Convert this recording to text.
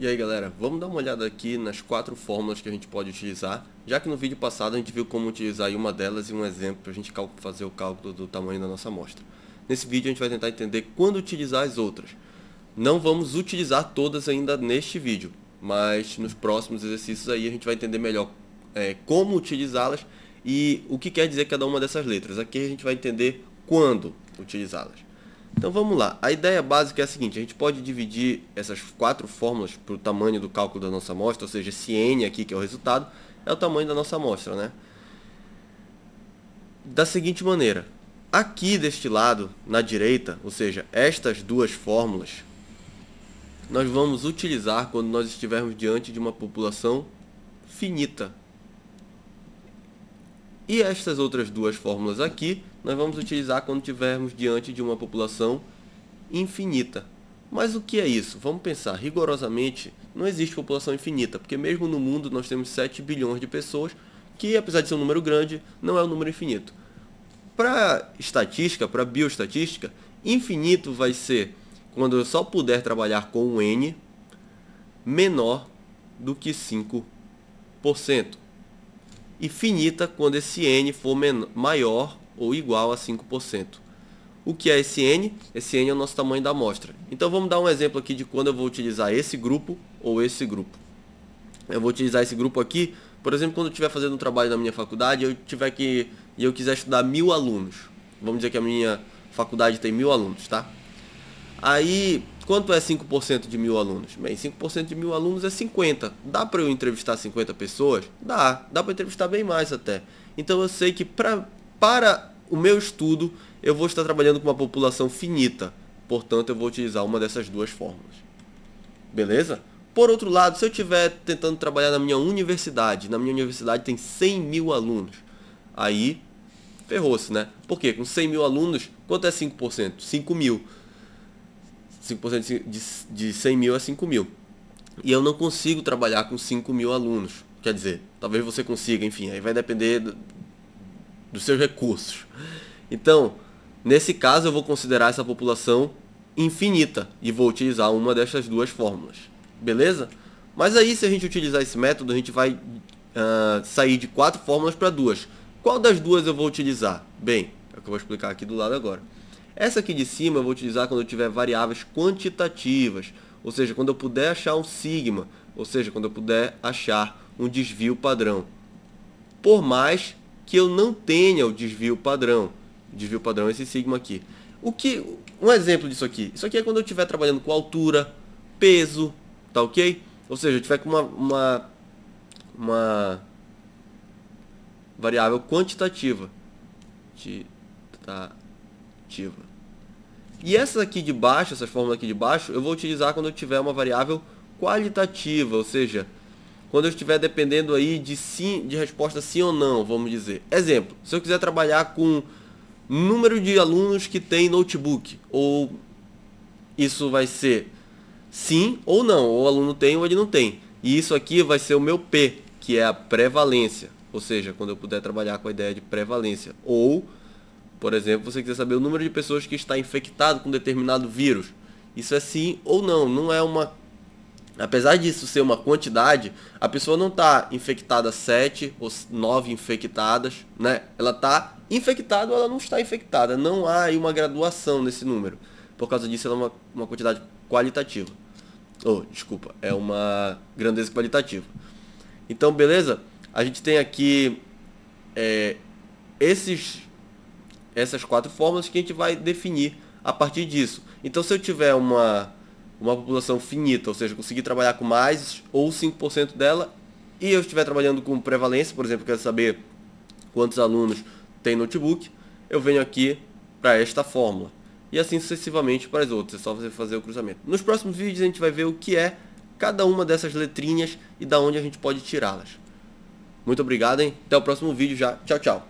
E aí galera, vamos dar uma olhada aqui nas 4 fórmulas que a gente pode utilizar, já que no vídeo passado a gente viu como utilizar aí uma delas e um exemplo para a gente fazer o cálculo do tamanho da nossa amostra. Nesse vídeo a gente vai tentar entender quando utilizar as outras. Não vamos utilizar todas ainda neste vídeo, mas nos próximos exercícios aí a gente vai entender melhor como utilizá-las e o que quer dizer cada uma dessas letras. Aqui a gente vai entender quando utilizá-las. Então vamos lá, a ideia básica é a seguinte: a gente pode dividir essas 4 fórmulas para o tamanho do cálculo da nossa amostra, ou seja, esse n aqui que é o resultado, é o tamanho da nossa amostra, né? Da seguinte maneira, aqui deste lado, na direita, ou seja, estas duas fórmulas, nós vamos utilizar quando nós estivermos diante de uma população finita. E estas outras duas fórmulas aqui, nós vamos utilizar quando estivermos diante de uma população infinita. Mas o que é isso? Vamos pensar, rigorosamente, não existe população infinita, porque mesmo no mundo nós temos 7 bilhões de pessoas, que apesar de ser um número grande, não é um número infinito. Para estatística, para bioestatística, infinito vai ser quando eu só puder trabalhar com um n menor do que 5%. E finita quando esse n for maior ou igual a 5%. O que é esse n? Esse n é o nosso tamanho da amostra. Então vamos dar um exemplo aqui de quando eu vou utilizar esse grupo ou esse grupo. Eu vou utilizar esse grupo aqui, por exemplo, quando eu estiver fazendo um trabalho na minha faculdade e eu quiser estudar 1000 alunos. Vamos dizer que a minha faculdade tem 1000 alunos, tá? Aí, quanto é 5% de 1000 alunos? Bem, 5% de 1000 alunos é 50. Dá para eu entrevistar 50 pessoas? Dá para entrevistar bem mais até. Então eu sei que para o meu estudo, eu vou estar trabalhando com uma população finita. Portanto, eu vou utilizar uma dessas duas fórmulas. Beleza? Por outro lado, se eu estiver tentando trabalhar na minha universidade tem 100 mil alunos. Aí, ferrou-se, né? Por quê? Com 100 mil alunos, quanto é 5%? 5 mil. 5% de 100 mil é 5 mil. E eu não consigo trabalhar com 5 mil alunos. Quer dizer, talvez você consiga, enfim, aí vai depender dos seus recursos. Então, nesse caso eu vou considerar essa população infinita e vou utilizar uma dessas duas fórmulas. Beleza? Mas aí, se a gente utilizar esse método, a gente vai sair de 4 fórmulas para 2. Qual das duas eu vou utilizar? Bem, é o que eu vou explicar aqui do lado agora. Essa aqui de cima eu vou utilizar quando eu tiver variáveis quantitativas, ou seja, quando eu puder achar um sigma, ou seja, quando eu puder achar um desvio padrão. Por mais que eu não tenha o desvio padrão. O desvio padrão é esse sigma aqui. Um exemplo disso aqui. Isso aqui é quando eu estiver trabalhando com altura, peso, tá ok? Ou seja, eu tiver com uma variável quantitativa. E essa aqui de baixo, essa fórmula aqui de baixo, eu vou utilizar quando eu tiver uma variável qualitativa, ou seja, quando eu estiver dependendo aí de resposta sim ou não, vamos dizer. Exemplo, se eu quiser trabalhar com número de alunos que tem notebook, ou isso vai ser sim ou não, ou o aluno tem ou ele não tem. E isso aqui vai ser o meu P, que é a prevalência, ou seja, quando eu puder trabalhar com a ideia de prevalência. Ou, por exemplo, você quiser saber o número de pessoas que está infectado com determinado vírus. Isso é sim ou não, não é uma... Apesar disso ser uma quantidade, a pessoa não está infectada 7 ou 9 infectadas, né? Ela está infectada ou ela não está infectada. Não há aí uma graduação nesse número. Por causa disso, ela é uma quantidade qualitativa. Desculpa, é uma grandeza qualitativa. Então, beleza? A gente tem aqui essas 4 fórmulas que a gente vai definir a partir disso. Então, se eu tiver uma população finita, ou seja, conseguir trabalhar com mais ou 5% dela, e eu estiver trabalhando com prevalência, por exemplo, quero saber quantos alunos tem notebook, eu venho aqui para esta fórmula. E assim sucessivamente para as outras, é só você fazer o cruzamento. Nos próximos vídeos a gente vai ver o que é cada uma dessas letrinhas e da onde a gente pode tirá-las. Muito obrigado, hein? Até o próximo vídeo já. Tchau, tchau.